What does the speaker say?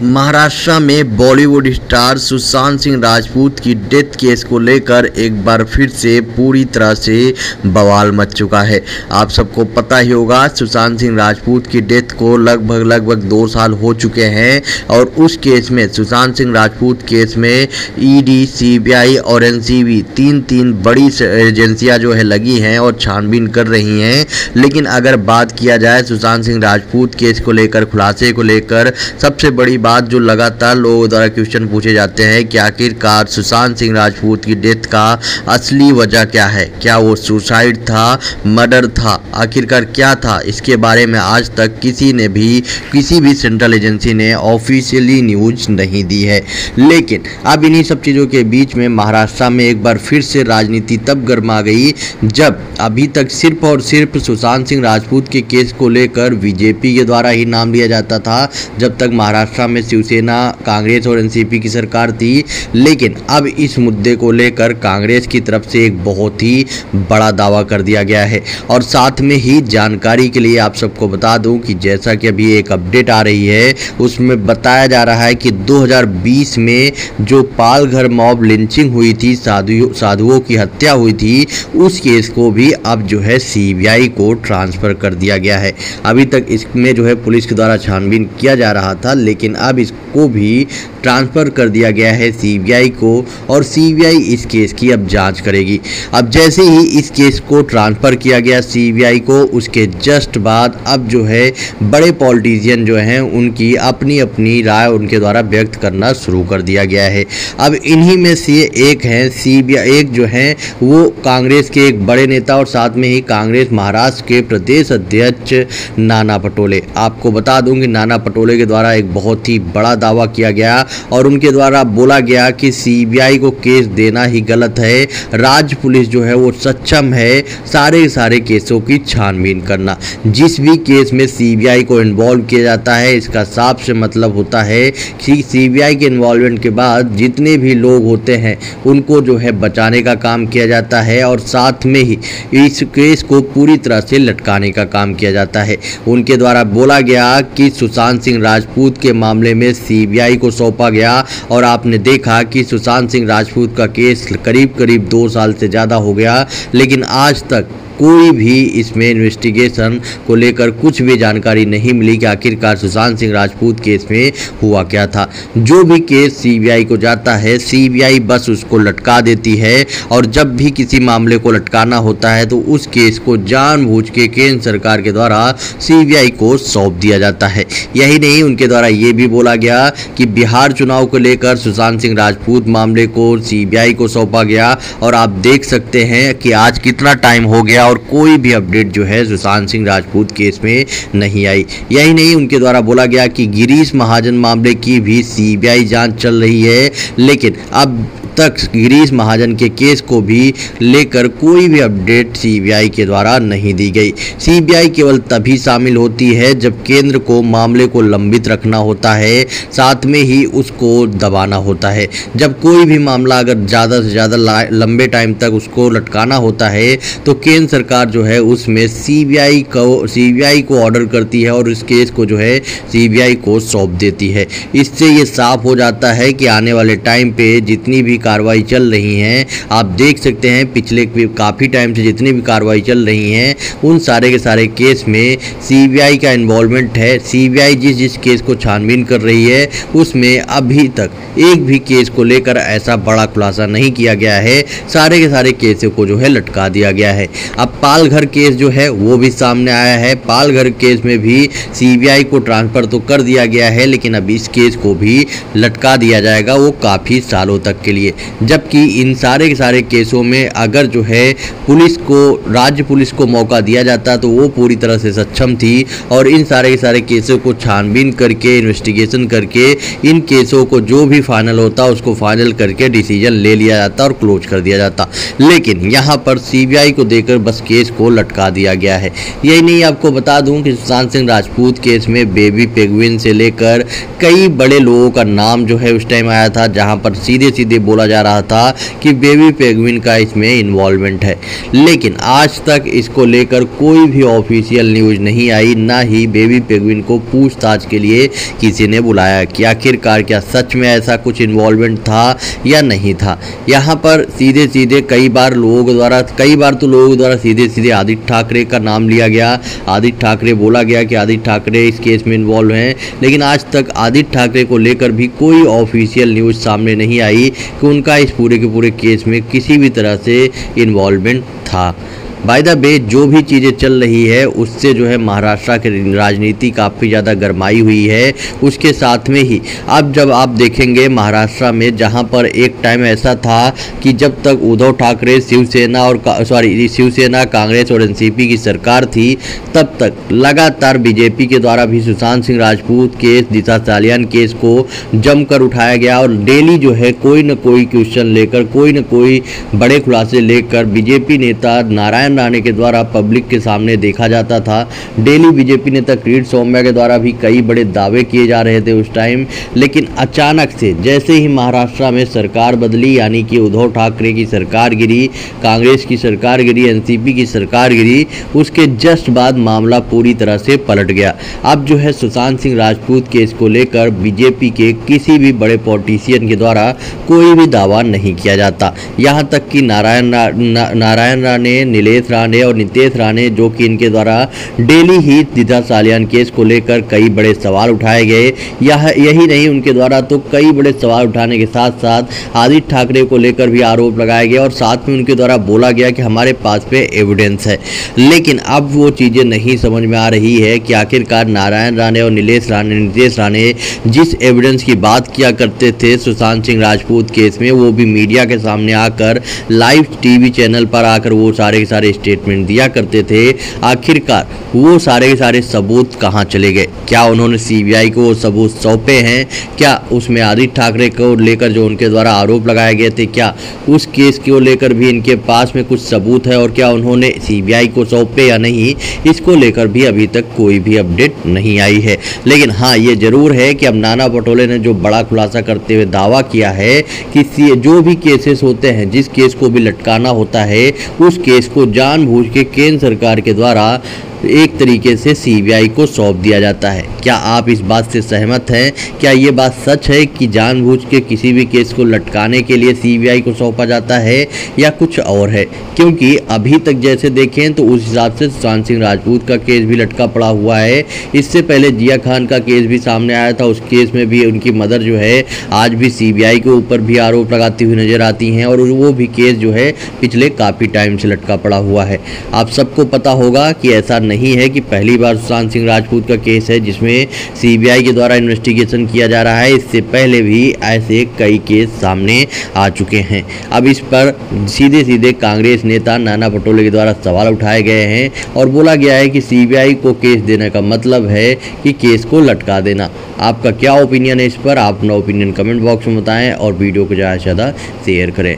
महाराष्ट्र में बॉलीवुड स्टार सुशांत सिंह राजपूत की death case को लेकर एक बार फिर से पूरी तरह से बवाल मच चुका है। आप सबको पता ही होगा, सुशांत सिंह राजपूत की डेथ को लगभग 2 साल हो चुके हैं और उस केस में, सुशांत सिंह राजपूत केस में ईडी, सीबीआई और एनसीबी तीन बड़ी एजेंसियां जो है लगी हैं और छानबीन कर रही हैं। लेकिन अगर बात किया जाए सुशांत सिंह राजपूत केस को लेकर, खुलासे को लेकर, सबसे बड़ी बात जो लगातार लोगों द्वारा क्वेश्चन पूछे जाते हैं कि आखिरकार सुशांत सिंह राजपूत की डेथ का असली वजह क्या है। क्या वो सुसाइड था, मर्डर था, आखिरकार क्या था? इसके बारे में आज तक किसी भी सेंट्रल एजेंसी ने ऑफिशियली न्यूज नहीं दी है। लेकिन अब इन्हीं सब चीज़ों के बीच में महाराष्ट्र में एक बार फिर से राजनीति तब गर्मा गई जब अभी तक सिर्फ और सिर्फ सुशांत सिंह राजपूत के केस को लेकर बीजेपी के द्वारा ही नाम लिया जाता था, जब तक महाराष्ट्र में शिवसेना, कांग्रेस और एनसीपी की सरकार थी। लेकिन अब इस मुद्दे को लेकर कांग्रेस की तरफ से एक बहुत ही बड़ा दावा कर दिया गया है। और साथ में ही जानकारी के लिए आप सबको बता दूं कि जैसा कि अभी एक अपडेट आ रही है, उसमें बताया जा रहा है कि 2020 में जो पालघर मॉब लिंचिंग हुई थी, साधुओं की हत्या हुई थी, उस केस को भी अब जो है सीबीआई को ट्रांसफ़र कर दिया गया है। अभी तक इसमें जो है पुलिस के द्वारा छानबीन किया जा रहा था, लेकिन अब इसको भी ट्रांसफ़र कर दिया गया है सीबीआई को और सीबीआई इस केस की अब जांच करेगी। अब जैसे ही इस केस को ट्रांसफ़र किया गया सीबीआई को, उसके जस्ट बाद अब जो है बड़े पॉलिटिशियन जो हैं उनकी अपनी राय उनके द्वारा व्यक्त करना शुरू कर दिया गया है। अब इन्हीं में से एक हैं सीबीआई, एक जो हैं वो कांग्रेस के एक बड़े नेता और साथ में ही कांग्रेस महाराष्ट्र के प्रदेश अध्यक्ष नाना पटोले। आपको बता दूं कि नाना पटोले के द्वारा एक बहुत ही बड़ा दावा किया गया और उनके द्वारा बोला गया कि सीबीआई को केस देना ही गलत है, राज्य पुलिस जो है वो सक्षम है सारे केसों की छानबीन करना। जिस भी केस में सीबीआई को इन्वॉल्व किया जाता है, इसका साफ से मतलब होता है कि सीबीआई के इन्वॉल्वमेंट के बाद जितने भी लोग होते हैं उनको जो है बचाने का काम किया जाता है और साथ में ही इस केस को पूरी तरह से लटकाने का काम किया जाता है। उनके द्वारा बोला गया कि सुशांत सिंह राजपूत के मामले में सीबीआई को सौंपा गया और आपने देखा कि सुशांत सिंह राजपूत का केस करीब 2 साल से ज़्यादा हो गया, लेकिन आज तक कोई भी इसमें इन्वेस्टिगेशन को लेकर कुछ भी जानकारी नहीं मिली कि आखिरकार सुशांत सिंह राजपूत केस में हुआ क्या था। जो भी केस सीबीआई को जाता है, सीबीआई बस उसको लटका देती है और जब भी किसी मामले को लटकाना होता है तो उस केस को जानबूझ के केंद्र सरकार के द्वारा सीबीआई को सौंप दिया जाता है। यही नहीं, उनके द्वारा ये भी बोला गया कि बिहार चुनाव को लेकर सुशांत सिंह राजपूत मामले को सीबीआई को सौंपा गया और आप देख सकते हैं कि आज कितना टाइम हो गया और कोई भी अपडेट जो है सुशांत सिंह राजपूत केस में नहीं आई। यही नहीं, उनके द्वारा बोला गया कि गिरीश महाजन मामले की भी सीबीआई जांच चल रही है, लेकिन अब तक गिरीश महाजन के केस को भी लेकर कोई भी अपडेट सीबीआई के द्वारा नहीं दी गई। सीबीआई केवल तभी शामिल होती है जब केंद्र को मामले को लंबित रखना होता है, साथ में ही उसको दबाना होता है। जब कोई भी मामला अगर ज़्यादा से ज़्यादा लंबे टाइम तक उसको लटकाना होता है तो केंद्र सरकार जो है उसमें सीबीआई को ऑर्डर करती है और इस केस को जो है सीबीआई को सौंप देती है। इससे ये साफ हो जाता है कि आने वाले टाइम पे जितनी भी कार्रवाई चल रही हैं, आप देख सकते हैं पिछले काफ़ी टाइम से जितनी भी कार्रवाई चल रही हैं उन सारे के सारे केस में सीबीआई का इन्वॉल्वमेंट है। सीबीआई जिस केस को छानबीन कर रही है उसमें अभी तक एक भी केस को लेकर ऐसा बड़ा खुलासा नहीं किया गया है, सारे के सारे केसों को जो है लटका दिया गया है। अब पालघर केस जो है वो भी सामने आया है। पालघर केस में भी सीबीआई को ट्रांसफ़र तो कर दिया गया है, लेकिन अब इस केस को भी लटका दिया जाएगा, वो काफ़ी सालों तक के लिए। जबकि इन सारे के सारे केसों में अगर जो है पुलिस को, राज्य पुलिस को मौका दिया जाता तो वो पूरी तरह से सक्षम थी और इन सारे के सारे केसों को छानबीन करके, इन्वेस्टिगेशन करके, इन केसों को जो भी फाइनल होता उसको फाइनल करके डिसीजन ले लिया जाता और क्लोज कर दिया जाता। लेकिन यहाँ पर सीबीआई को देकर बस केस को लटका दिया गया है। यही नहीं, आपको बता दूं कि सुशांत सिंह राजपूत केस में बेबी पेंगुइन से लेकर कई बड़े लोगों का नाम जो है उस टाइम आया था, जहाँ पर सीधे बोला बोला जा रहा था कि बेबी पेंगुइन का इसमें इन्वॉल्वमेंट है, लेकिन आज तक इसको लेकर कोई भी ऑफिशियल न्यूज़ नहीं आई, ना ही बेबी पेंगुइन को पूछताछ के लिए किसी ने बुलाया कि आखिरकार क्या सच में ऐसा कुछ इन्वॉल्वमेंट था या नहीं था। यहाँ पर सीधे सीधे कई बार लोगों द्वारा सीधे सीधे आदित्य ठाकरे का नाम लिया गया। आदित्य ठाकरे बोला गया कि आदित्य ठाकरे इस केस में इन्वॉल्व हैं, लेकिन आज तक आदित्य ठाकरे को लेकर भी कोई ऑफिशियल न्यूज़ सामने नहीं आई कि उनका इस पूरे के पूरे केस में किसी भी तरह से इन्वॉल्वमेंट था। बाय द वे जो भी चीज़ें चल रही है उससे जो है महाराष्ट्र की राजनीति काफ़ी ज़्यादा गरमाई हुई है। उसके साथ में ही अब जब आप देखेंगे महाराष्ट्र में, जहां पर एक टाइम ऐसा था कि जब तक उद्धव ठाकरे शिवसेना कांग्रेस और एनसीपी की सरकार थी, तब तक लगातार बीजेपी के द्वारा भी सुशांत सिंह राजपूत केस, दिशा सालियान केस को जमकर उठाया गया और डेली जो है कोई न कोई क्वेश्चन लेकर, कोई न कोई बड़े खुलासे लेकर बीजेपी नेता नारायण राणे के द्वारा पब्लिक के सामने देखा जाता था। डेली बीजेपी नेता किरीट सोमैया के द्वारा भी कई बड़े दावे किए जा रहे थे उस टाइम, लेकिन अचानक से जैसे ही महाराष्ट्र में सरकार बदली, यानी कि उद्धव ठाकरे की सरकार गिरी, कांग्रेस की सरकार गिरी, एनसीपी की सरकार गिरी, उसके जस्ट बाद मामला पूरी तरह से पलट गया। अब जो है सुशांत सिंह राजपूत केस को लेकर बीजेपी के किसी भी बड़े पॉलिटिशियन के द्वारा कोई भी दावा नहीं किया जाता। यहाँ तक कि नारायण राणे, नीलेश राणे और नितेश राणे, जो कि इनके द्वारा डेली ही दिशा सालियान केस को लेकर कई बड़े सवाल उठाए गए। यही नहीं, उनके द्वारा तो कई बड़े सवाल उठाने के साथ साथ आदित्य ठाकरे को लेकर भी आरोप लगाए गए और साथ में उनके द्वारा बोला गया कि हमारे पास पे एविडेंस है। लेकिन अब वो चीज़ें नहीं समझ में आ रही है कि आखिरकार नारायण राणे और नितेश राणे जिस एविडेंस की बात किया करते थे सुशांत सिंह राजपूत केस में, वो भी मीडिया के सामने आकर, लाइव टीवी चैनल पर आकर वो सारे स्टेटमेंट दिया करते थे, आखिरकार वो सारे सबूत कहां चले गए? क्या उन्होंने सीबीआई को वो सबूत सौंपे हैं? क्या उसमें आदित्य ठाकरे को लेकर जो उनके द्वारा आरोप लगाए गए थे, क्या उस केस को लेकर भी इनके पास में कुछ सबूत है और क्या उन्होंने सीबीआई को सौंपे या नहीं, इसको लेकर भी अभी तक कोई भी अपडेट नहीं आई है। लेकिन हाँ, ये जरूर है कि अब नाना पटोले ने जो बड़ा खुलासा करते हुए दावा किया है कि जो भी केसेस होते हैं, जिस केस को भी लटकाना होता है, उस केस को जानबूझ के केंद्र सरकार के द्वारा एक तरीके से सीबीआई को सौंप दिया जाता है। क्या आप इस बात से सहमत हैं? क्या ये बात सच है कि जानबूझ के किसी भी केस को लटकाने के लिए सीबीआई को सौंपा जाता है या कुछ और है? क्योंकि अभी तक जैसे देखें तो उस हिसाब से सुशांत सिंह राजपूत का केस भी लटका पड़ा हुआ है। इससे पहले जिया खान का केस भी सामने आया था, उस केस में भी उनकी मदर जो है आज भी सीबीआई के ऊपर भी आरोप लगाती हुई नजर आती हैं और वो भी केस जो है पिछले काफ़ी टाइम से लटका पड़ा हुआ है। आप सबको पता होगा कि ऐसा नहीं है कि पहली बार सुशांत सिंह राजपूत का केस है जिसमें सीबीआई के द्वारा इन्वेस्टिगेशन किया जा रहा है। इससे पहले भी ऐसे कई केस सामने आ चुके हैं। अब इस पर सीधे सीधे कांग्रेस नेता नाना पटोले के द्वारा सवाल उठाए गए हैं और बोला गया है कि सीबीआई को केस देने का मतलब है कि केस को लटका देना। आपका क्या ओपिनियन है इस पर? आप अपना ओपिनियन कमेंट बॉक्स में बताएं और वीडियो को ज़्यादा से ज़्यादा शेयर करें।